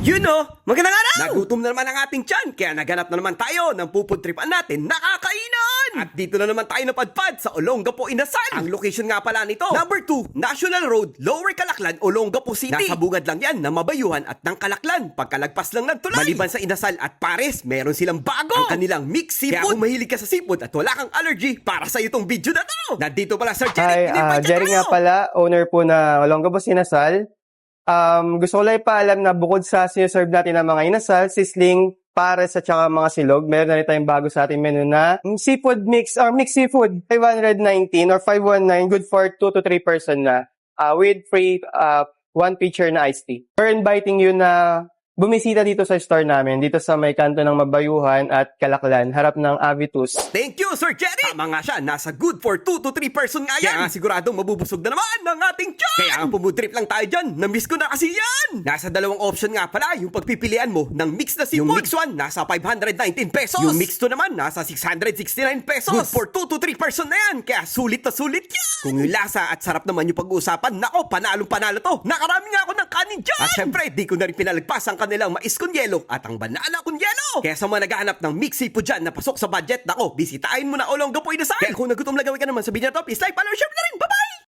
Magandang araw! Nagutom na naman ang ating tiyan, kaya naganap na naman tayo ng pupudtripan natin na kakainan! At dito na naman tayo napadpad sa Olongapo, Inasal. Ang location nga pala nito, number 2, National Road, Lower Calaclan, Olongapo City. Nasa bungad lang yan ng Mabayuhan at ng Calaclan, pagkalagpas lang ng tulay. Maliban sa Inasal at Pares, meron silang bago, ang kanilang mixed seafood. Kaya kung mahilig ka sa seafood at wala kang allergy, para sa itong video na to! Nandito pala Sir Jerry, Jerry nga pala, owner po na Olongapo Inasal. Gusto ko lang ipaalam na bukod sa sinaserve natin ng mga inasal, sisling, pares at saka mga silog, meron na rin tayong bago sa ating menu na seafood mix or mixed seafood, 519 or 519, good for 2 to 3 person na with free 1 pitcher na iced tea. We're inviting you na bumisita dito sa store namin, dito sa may kanto ng Mabayuhan at Calaclan, harap ng Avitus. Thank you, Sir Jerry! Tama nga siya, nasa good for 2 to 3 person nga yan. Kaya nga siguradong mabubusog na naman ng ating tiyan! Kaya ang pumudrip lang tayo dyan, na-miss ko na kasi yan! Nasa dalawang option nga pala yung pagpipilian mo ng mix na seafood. Yung mix 1, nasa 519 pesos. Yung mix 2 naman, nasa 669 pesos. Good for 2 to 3 person na yan, kaya sulit na sulit yan! Kung yung lasa at sarap naman yung pag-uusapan, nako, panalong-panalo to! Nakarami nga ako ng kanin dyan! At syempre, di ko na rin pinalagpas ang kanilang mais con yelo at ang banana con yelo. Kaya sa mga naghahanap ng mix seafood dyan na pasok sa budget, nako, bisitahin mo na Olongapo Inasal. Kaya kung nagutom na gawin ka naman sa video na to, please like, follow, share na rin. Bye-bye!